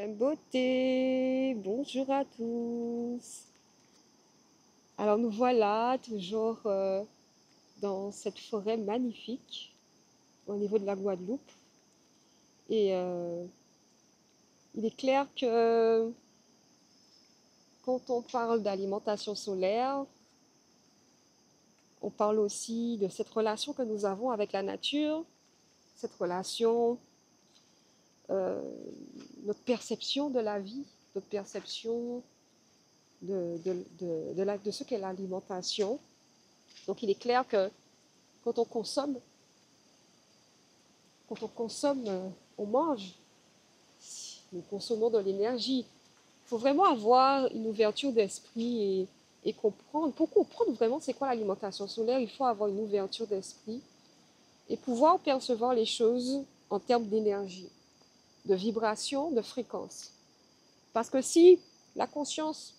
Beauté, bonjour à tous. Alors nous voilà toujours dans cette forêt magnifique au niveau de la Guadeloupe. Et il est clair que quand on parle d'alimentation solaire, on parle aussi de cette relation que nous avons avec la nature, cette relation, euh, notre perception de la vie, notre perception de ce qu'est l'alimentation. Donc il est clair que quand on consomme, on mange, nous consommons de l'énergie. Il faut vraiment avoir une ouverture d'esprit et comprendre. Pour comprendre vraiment c'est quoi l'alimentation solaire, il faut avoir une ouverture d'esprit et pouvoir percevoir les choses en termes d'énergie, de vibration, de fréquence. Parce que si la conscience,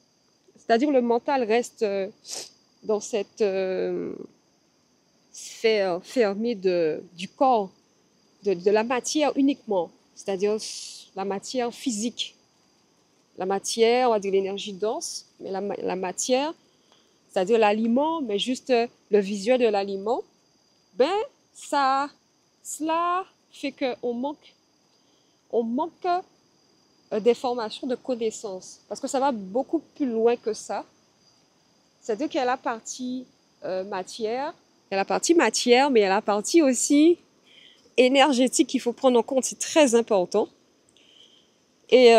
c'est-à-dire le mental, reste dans cette sphère fermée du corps, de la matière uniquement, c'est-à-dire la matière physique. La matière, on va dire l'énergie dense, mais la matière, c'est-à-dire l'aliment, mais juste le visuel de l'aliment, ben cela fait on manque d'informations, de connaissances, parce que ça va beaucoup plus loin que ça. C'est-à-dire qu'il y a la partie matière, il y a la partie matière, mais il y a la partie aussi énergétique qu'il faut prendre en compte, c'est très important. Et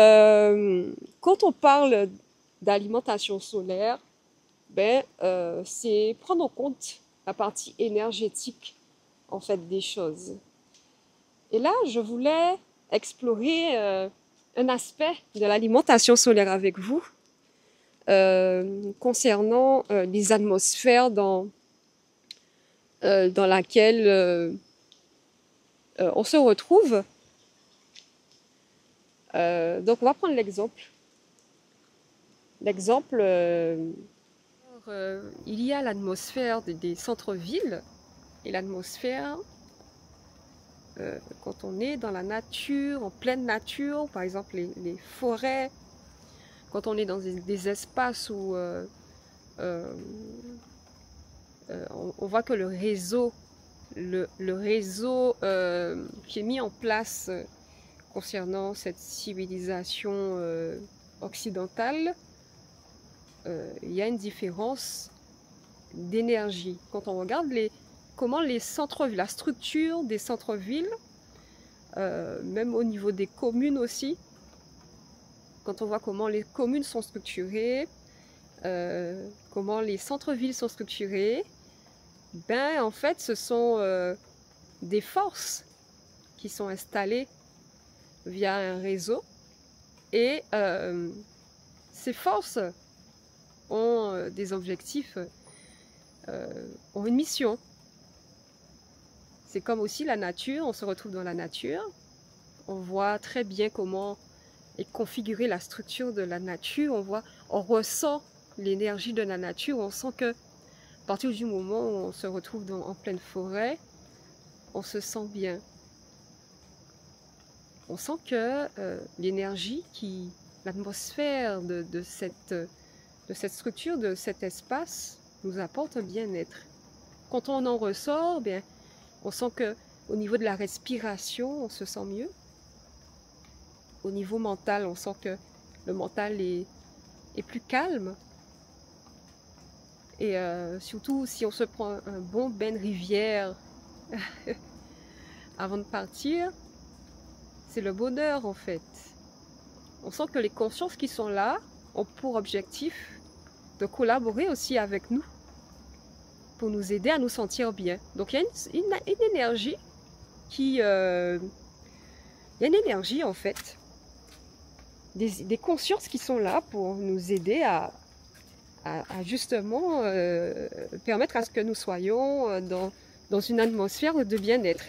quand on parle d'alimentation solaire, c'est prendre en compte la partie énergétique en fait des choses. Et là, je voulais explorer un aspect de l'alimentation solaire avec vous concernant les atmosphères dans laquelle on se retrouve. Donc, on va prendre l'exemple. L'exemple, il y a l'atmosphère des centres-villes et l'atmosphère quand on est dans la nature, en pleine nature, par exemple les forêts, quand on est dans des espaces où on voit que le réseau qui est mis en place concernant cette civilisation occidentale, il y a une différence d'énergie. Quand on regarde comment les centres-villes, la structure des centres-villes, même au niveau des communes aussi, quand on voit comment les communes sont structurées, comment les centres-villes sont structurés, ben en fait ce sont des forces qui sont installées via un réseau et ces forces ont des objectifs, ont une mission. C'est comme aussi la nature, on se retrouve dans la nature, on voit très bien comment est configurée la structure de la nature, on ressent l'énergie de la nature, on sent que à partir du moment où on se retrouve en pleine forêt, on se sent bien. On sent que l'énergie, l'atmosphère de cette structure, de cet espace, nous apporte un bien-être. Quand on en ressort, bien, on sent que au niveau de la respiration, on se sent mieux. Au niveau mental, on sent que le mental est plus calme. Et surtout, si on se prend un bon bain de rivière avant de partir, c'est le bonheur en fait. On sent que les consciences qui sont là ont pour objectif de collaborer aussi avec nous pour nous aider à nous sentir bien. Donc il y a une énergie il y a une énergie en fait, des consciences qui sont là pour nous aider à justement permettre à ce que nous soyons dans une atmosphère de bien-être.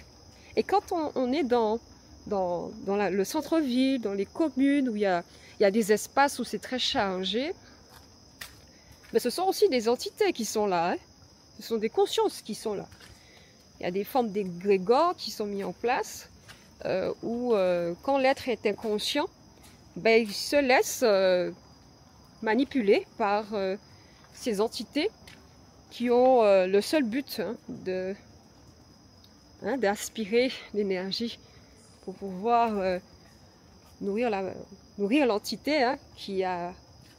Et quand on est dans le centre-ville, dans les communes où il y a des espaces où c'est très chargé, mais ce sont aussi des entités qui sont là, hein. Ce sont des consciences qui sont là. Il y a des formes d'égrégores qui sont mis en place où quand l'être est inconscient, ben, il se laisse manipuler par ces entités qui ont le seul but d'aspirer l'énergie pour pouvoir nourrir l'entité qui a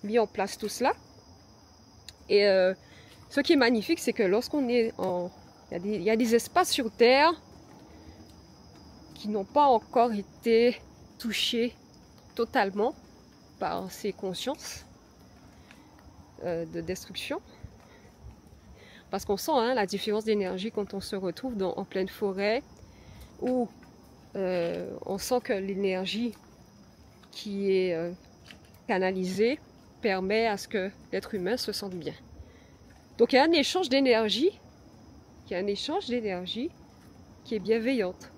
mis en place tout cela. Et ce qui est magnifique, c'est que lorsqu'on est il y a des espaces sur Terre qui n'ont pas encore été touchés totalement par ces consciences de destruction. Parce qu'on sent la différence d'énergie quand on se retrouve en pleine forêt, où on sent que l'énergie qui est canalisée permet à ce que l'être humain se sente bien. Donc il y a un échange d'énergie, qui est bienveillante.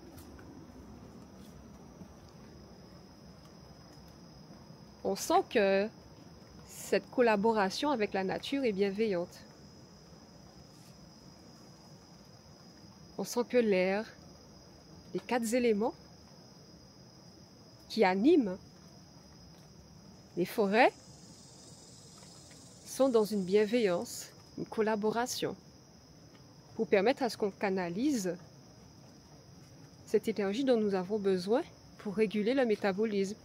On sent que cette collaboration avec la nature est bienveillante. On sent que l'air, les 4 éléments qui animent les forêts sont dans une bienveillance, une collaboration, pour permettre à ce qu'on canalise cette énergie dont nous avons besoin pour réguler le métabolisme,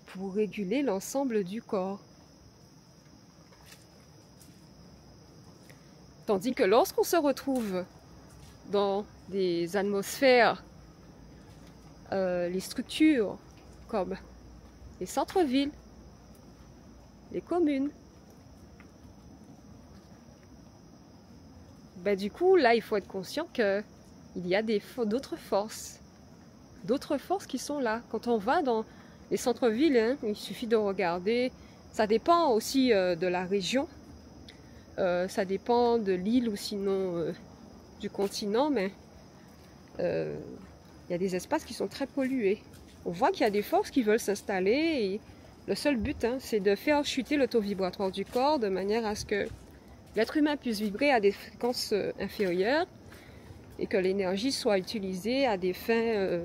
pour réguler l'ensemble du corps. Tandis que lorsqu'on se retrouve dans des atmosphères, les structures comme les centres-villes, les communes, ben du coup là il faut être conscient qu'il y a d'autres forces qui sont là. Quand on va dans les centres-villes, il suffit de regarder, ça dépend aussi de la région, ça dépend de l'île ou sinon du continent, mais il y a des espaces qui sont très pollués. On voit qu'il y a des forces qui veulent s'installer et le seul but, c'est de faire chuter le taux vibratoire du corps de manière à ce que l'être humain puisse vibrer à des fréquences inférieures et que l'énergie soit utilisée à des fins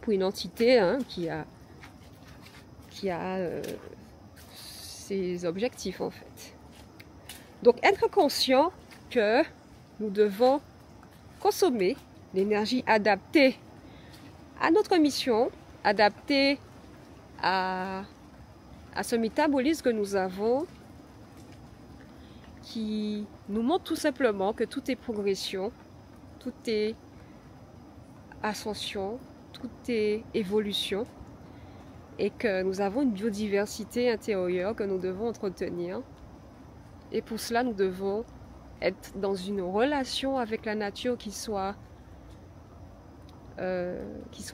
pour une entité qui a ses objectifs en fait. Donc être conscient que nous devons consommer l'énergie adaptée à notre mission, adaptée à ce métabolisme que nous avons, qui nous montre tout simplement que tout est progression, tout est ascension, tout est évolution, et que nous avons une biodiversité intérieure que nous devons entretenir. Et pour cela, nous devons être dans une relation avec la nature qui soit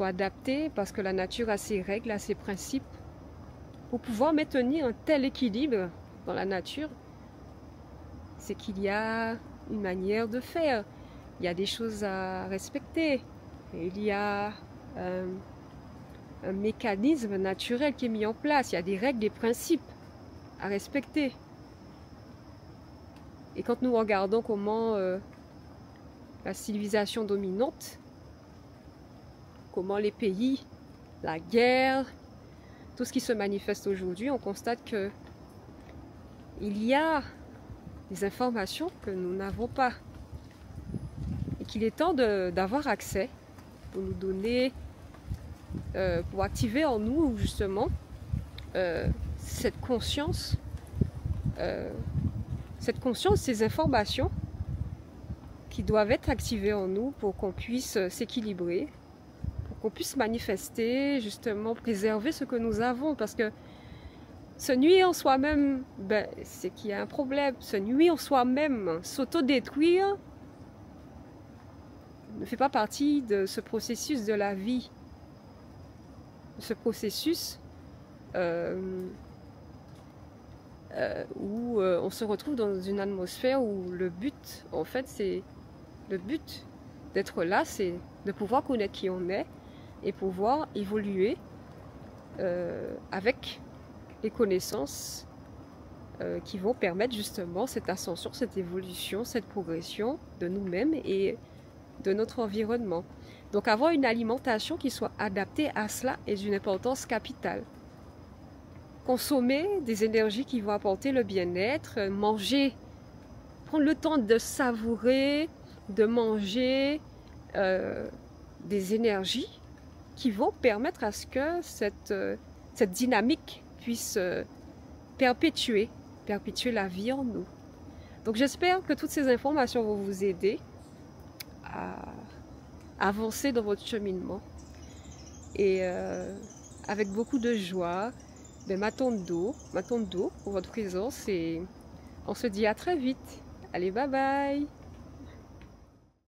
adaptée, parce que la nature a ses règles, a ses principes. Pour pouvoir maintenir un tel équilibre dans la nature, c'est qu'il y a une manière de faire. Il y a des choses à respecter. Et il y a un mécanisme naturel qui est mis en place. Il y a des règles, des principes à respecter. Et quand nous regardons comment la civilisation dominante, comment les pays, la guerre, tout ce qui se manifeste aujourd'hui, on constate que il y a des informations que nous n'avons pas. Et qu'il est temps d'avoir accès pour nous donner, pour activer en nous justement cette conscience, ces informations qui doivent être activées en nous pour qu'on puisse s'équilibrer, pour qu'on puisse manifester, justement préserver ce que nous avons, parce que se nuire en soi-même, c'est qu'il y a un problème. Se nuire en soi-même, s'autodétruire, ne fait pas partie de ce processus de la vie. Ce processus où on se retrouve dans une atmosphère où le but, en fait, le but d'être là, c'est de pouvoir connaître qui on est et pouvoir évoluer avec les connaissances qui vont permettre justement cette ascension, cette évolution, cette progression de nous-mêmes et de notre environnement. Donc avoir une alimentation qui soit adaptée à cela est d'une importance capitale. Consommer des énergies qui vont apporter le bien-être, manger, prendre le temps de savourer, de manger des énergies qui vont permettre à ce que cette dynamique puisse perpétuer la vie en nous. Donc j'espère que toutes ces informations vont vous aider à avancer dans votre cheminement. Et avec beaucoup de joie, Matondo pour votre présence et on se dit à très vite. Allez, bye bye!